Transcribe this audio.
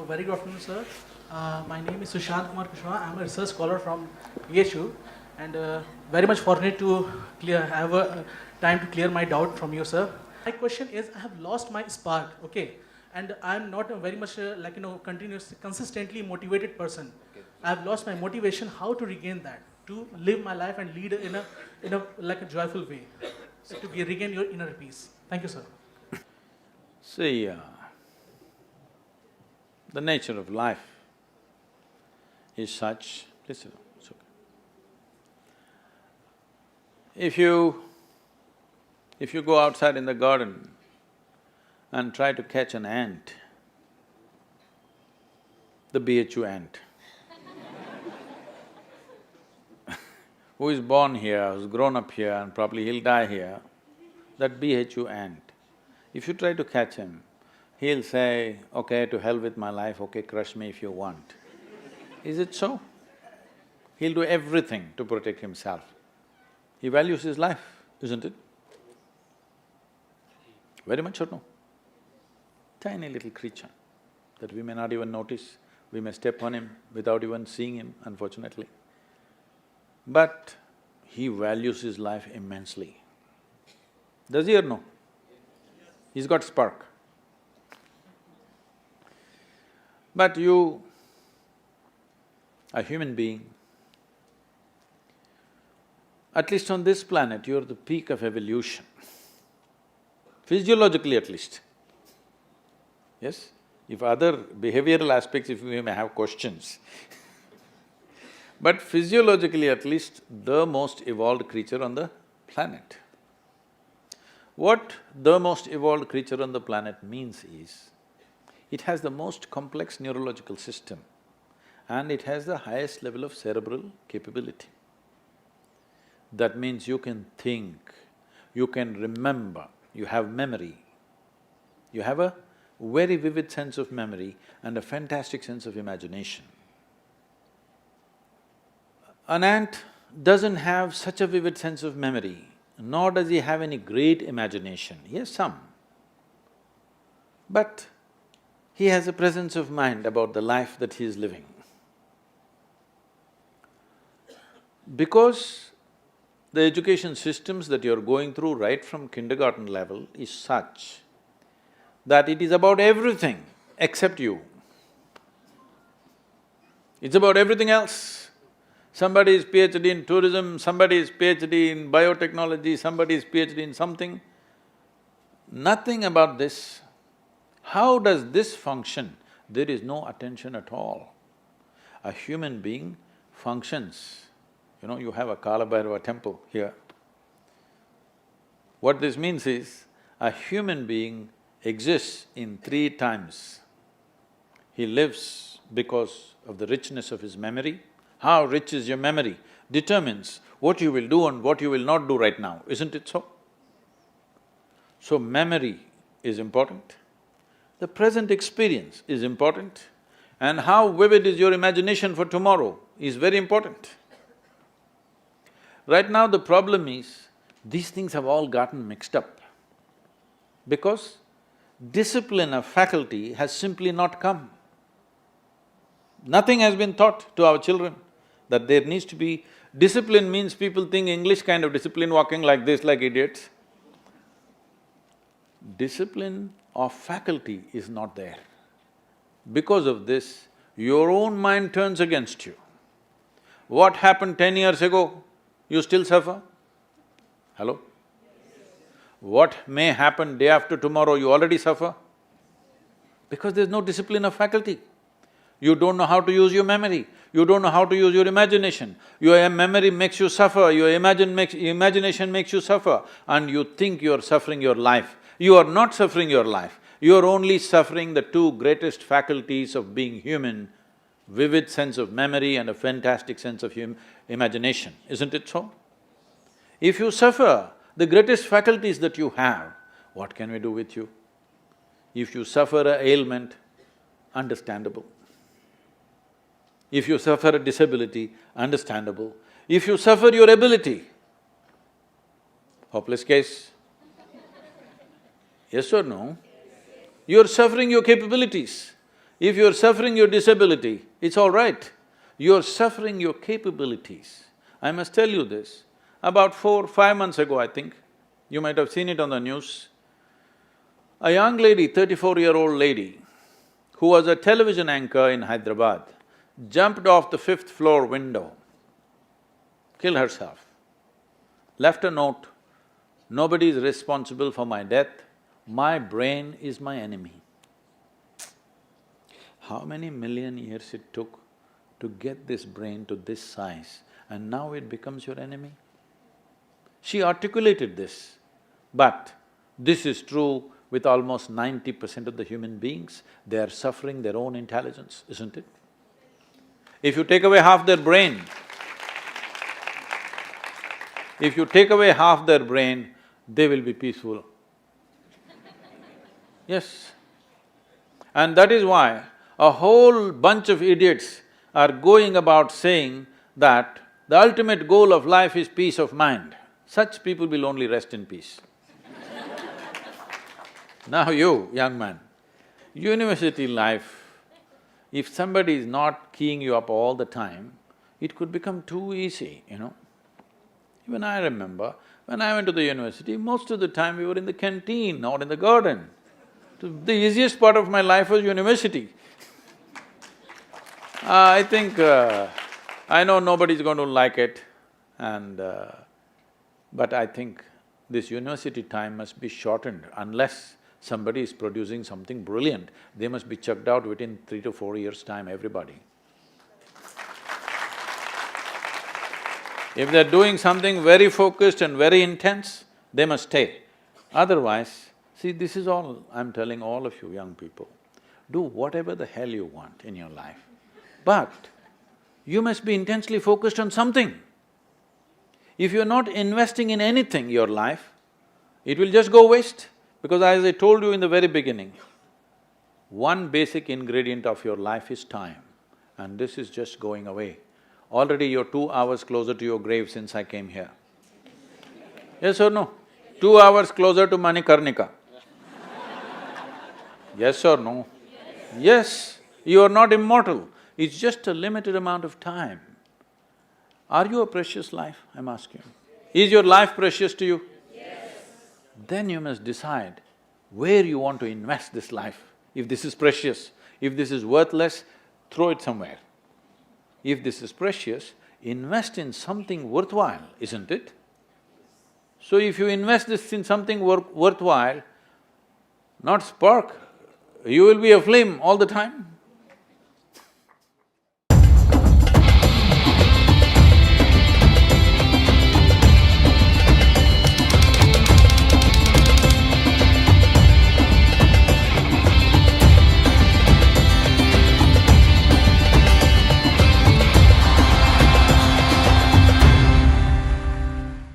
Very good afternoon, sir. My name is Sushant Kumar Kushwaha. I am a research scholar from BHU and very much fortunate to have a time to clear my doubt from you, sir. My question is, I have lost my spark, okay, and I am not a very much consistently motivated person. I have lost my motivation. How to regain that? To live my life and lead in a like a joyful way, to regain your inner peace. Thank you, sir. See, the nature of life is such… Please sit down, it's okay. If you go outside in the garden and try to catch an ant, the BHU ant, who is born here, who's grown up here and probably he'll die here, that BHU ant, if you try to catch him, he'll say, okay, to hell with my life, okay, crush me if you want. Is it so? He'll do everything to protect himself. He values his life, isn't it? Very much or no? Tiny little creature that we may not even notice, we may step on him without even seeing him, unfortunately. But he values his life immensely. Does he or no? He's got spark. But you, a human being, at least on this planet, you're the peak of evolution, physiologically at least. Yes? If other behavioral aspects, if we may have questions but physiologically at least, the most evolved creature on the planet. What the most evolved creature on the planet means is, it has the most complex neurological system and it has the highest level of cerebral capability. That means you can think, you can remember, you have memory. You have a very vivid sense of memory and a fantastic sense of imagination. An ant doesn't have such a vivid sense of memory, nor does he have any great imagination. He has some. But he has a presence of mind about the life that he is living. Because the education systems that you're going through right from kindergarten level is such that it is about everything except you. It's about everything else. Somebody is PhD in tourism, somebody is PhD in biotechnology, somebody is PhD in something. Nothing about this. How does this function? There is no attention at all. A human being functions. You know, you have a Kala Bhairava temple here. What this means is, a human being exists in three times. He lives because of the richness of his memory. How rich is your memory determines what you will do and what you will not do right now, isn't it so? So memory is important, the present experience is important, and how vivid is your imagination for tomorrow is very important. Right now the problem is, these things have all gotten mixed up because discipline of faculty has simply not come. Nothing has been taught to our children that there needs to be… Discipline means people think English kind of discipline, walking like this like idiots. Discipline of faculty is not there. Because of this, your own mind turns against you. What happened 10 years ago, you still suffer? Hello? What may happen day after tomorrow, you already suffer? Because there's no discipline of faculty. You don't know how to use your memory, you don't know how to use your imagination. Your memory makes you suffer, your imagination makes you suffer, and you think you're suffering your life. You are not suffering your life, you're only suffering the two greatest faculties of being human, vivid sense of memory and a fantastic sense of imagination, isn't it so? If you suffer the greatest faculties that you have, what can we do with you? If you suffer an ailment, understandable. If you suffer a disability, understandable. If you suffer your ability, hopeless case. Yes or no? You're suffering your capabilities. If you're suffering your disability, it's all right. You're suffering your capabilities. I must tell you this, about 4, 5 months ago, I think, you might have seen it on the news, a young lady, 34-year-old lady, who was a television anchor in Hyderabad, jumped off the 5th-floor window, killed herself, left a note, "Nobody is responsible for my death, my brain is my enemy." How many million years it took to get this brain to this size, and now it becomes your enemy? She articulated this, but this is true with almost 90% of the human beings. They are suffering their own intelligence, isn't it? If you take away half their brain, they will be peaceful. Yes. And that is why a whole bunch of idiots are going about saying that the ultimate goal of life is peace of mind. Such people will only rest in peace. Now you, young man, university life, if somebody is not keying you up all the time, it could become too easy, you know. Even I remember, when I went to the university, most of the time we were in the canteen or in the garden. So the easiest part of my life was university. I think, I know nobody's going to like it but I think this university time must be shortened unless somebody is producing something brilliant. They must be chucked out within 3 to 4 years' time, everybody. If they're doing something very focused and very intense, they must stay. Otherwise, see, this is all I'm telling all of you young people. Do whatever the hell you want in your life, but you must be intensely focused on something. If you're not investing in anything, your life, it will just go waste. Because as I told you in the very beginning, one basic ingredient of your life is time, and this is just going away. Already you're 2 hours closer to your grave since I came here. Yes or no? 2 hours closer to Manikarnika. Yes or no? Yes, you are not immortal, it's just a limited amount of time. Are you a precious life, I'm asking? Is your life precious to you? Then you must decide where you want to invest this life. If this is precious, if this is worthless, throw it somewhere. If this is precious, invest in something worthwhile, isn't it? So if you invest this in something worthwhile, not spark, you will be a flame all the time.